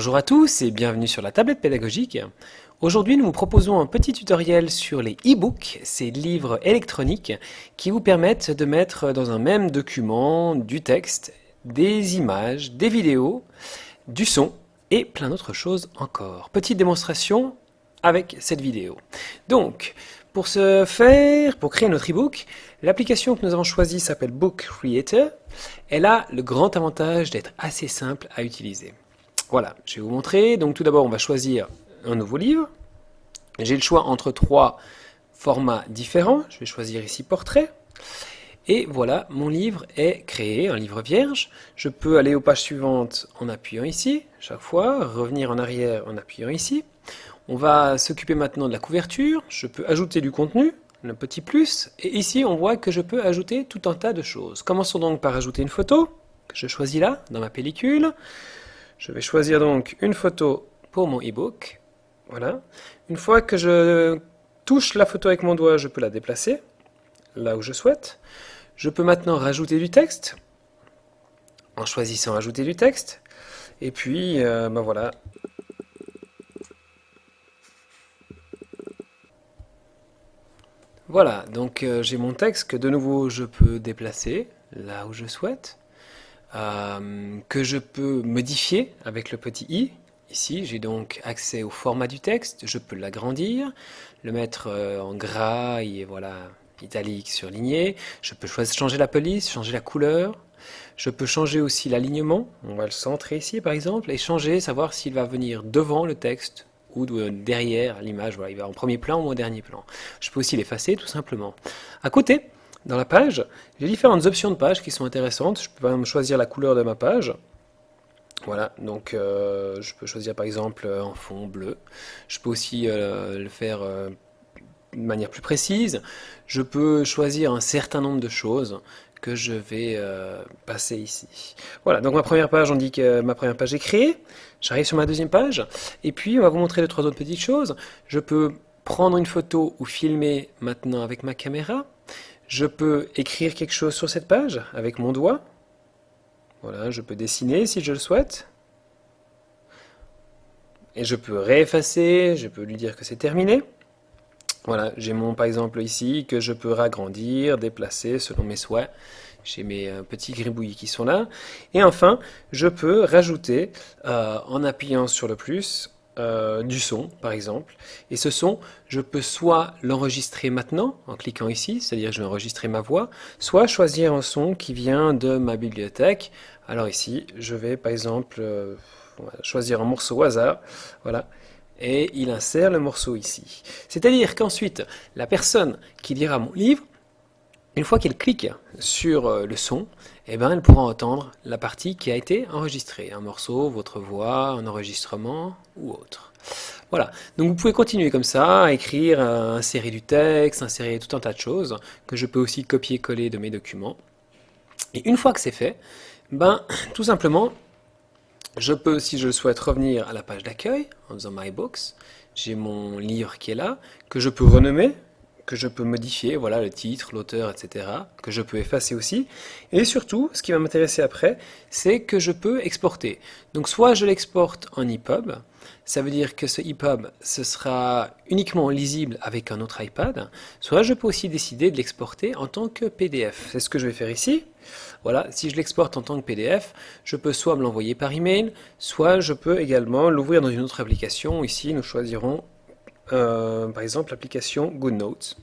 Bonjour à tous et bienvenue sur la tablette pédagogique. Aujourd'hui, nous vous proposons un petit tutoriel sur les e-books, ces livres électroniques qui vous permettent de mettre dans un même document du texte, des images, des vidéos, du son et plein d'autres choses encore. Petite démonstration avec cette vidéo. Donc, pour ce faire, pour créer notre e-book, l'application que nous avons choisie s'appelle Book Creator. Elle a le grand avantage d'être assez simple à utiliser. Voilà, je vais vous montrer. Donc tout d'abord, on va choisir un nouveau livre. J'ai le choix entre trois formats différents. Je vais choisir ici Portrait. Et voilà, mon livre est créé, un livre vierge. Je peux aller aux pages suivantes en appuyant ici, chaque fois, revenir en arrière en appuyant ici. On va s'occuper maintenant de la couverture. Je peux ajouter du contenu, le petit plus. Et ici, on voit que je peux ajouter tout un tas de choses. Commençons donc par ajouter une photo, que je choisis là, dans ma pellicule. Je vais choisir donc une photo pour mon e-book. Voilà. Une fois que je touche la photo avec mon doigt, je peux la déplacer là où je souhaite. Je peux maintenant rajouter du texte en choisissant ajouter du texte. Et puis, ben voilà. Voilà, donc j'ai mon texte que de nouveau je peux déplacer là où je souhaite. Que je peux modifier avec le petit i. Ici, j'ai donc accès au format du texte. Je peux l'agrandir, le mettre en gras et voilà, italique, surligné. Je peux changer la police, changer la couleur. Je peux changer aussi l'alignement. On va le centrer ici, par exemple, et changer, savoir s'il va venir devant le texte ou derrière l'image. Voilà, il va en premier plan ou en dernier plan. Je peux aussi l'effacer, tout simplement. À côté, dans la page, j'ai différentes options de page qui sont intéressantes. Je peux par exemple choisir la couleur de ma page. Voilà, donc je peux choisir par exemple en fond bleu. Je peux aussi le faire de manière plus précise. Je peux choisir un certain nombre de choses que je vais passer ici. Voilà, donc ma première page, on dit que ma première page est créée. J'arrive sur ma deuxième page. Et puis, on va vous montrer deux, trois autres petites choses. Je peux prendre une photo ou filmer maintenant avec ma caméra. Je peux écrire quelque chose sur cette page avec mon doigt. Voilà, je peux dessiner si je le souhaite. Et je peux réeffacer, je peux lui dire que c'est terminé. Voilà, j'ai mon par exemple ici que je peux ragrandir, déplacer selon mes souhaits. J'ai mes petits gribouillis qui sont là. Et enfin, je peux rajouter, en appuyant sur le plus, du son, par exemple. Et ce son, je peux soit l'enregistrer maintenant, en cliquant ici, c'est-à-dire je vais enregistrer ma voix, soit choisir un son qui vient de ma bibliothèque. Alors ici, je vais par exemple choisir un morceau au hasard. Voilà. Et il insère le morceau ici. C'est-à-dire qu'ensuite, la personne qui lira mon livre, une fois qu'elle clique sur le son, eh ben, elle pourra entendre la partie qui a été enregistrée. Un morceau, votre voix, un enregistrement ou autre. Voilà, donc vous pouvez continuer comme ça, à écrire, à insérer du texte, insérer tout un tas de choses, que je peux aussi copier-coller de mes documents. Et une fois que c'est fait, ben, tout simplement, je peux, si je le souhaite, revenir à la page d'accueil en faisant My Books. J'ai mon livre qui est là, que je peux renommer, que je peux modifier, voilà le titre, l'auteur, etc., que je peux effacer aussi. Et surtout, ce qui va m'intéresser après, c'est que je peux exporter. Donc soit je l'exporte en EPUB, ça veut dire que ce EPUB, ce sera uniquement lisible avec un autre iPad, soit je peux aussi décider de l'exporter en tant que PDF. C'est ce que je vais faire ici. Voilà, si je l'exporte en tant que PDF, je peux soit me l'envoyer par email, soit je peux également l'ouvrir dans une autre application. Ici, nous choisirons par exemple l'application GoodNotes.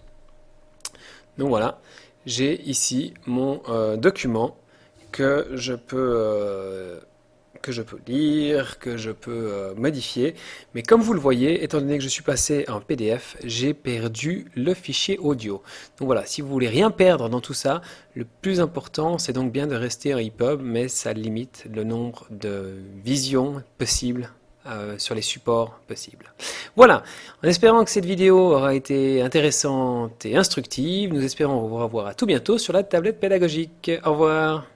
Donc voilà, j'ai ici mon document que je peux lire, que je peux modifier. Mais comme vous le voyez, étant donné que je suis passé en PDF, j'ai perdu le fichier audio. Donc voilà, si vous voulez rien perdre dans tout ça, le plus important, c'est donc bien de rester en EPUB, mais ça limite le nombre de visions possibles sur les supports possibles. Voilà, en espérant que cette vidéo aura été intéressante et instructive, nous espérons vous revoir à tout bientôt sur la tablette pédagogique. Au revoir.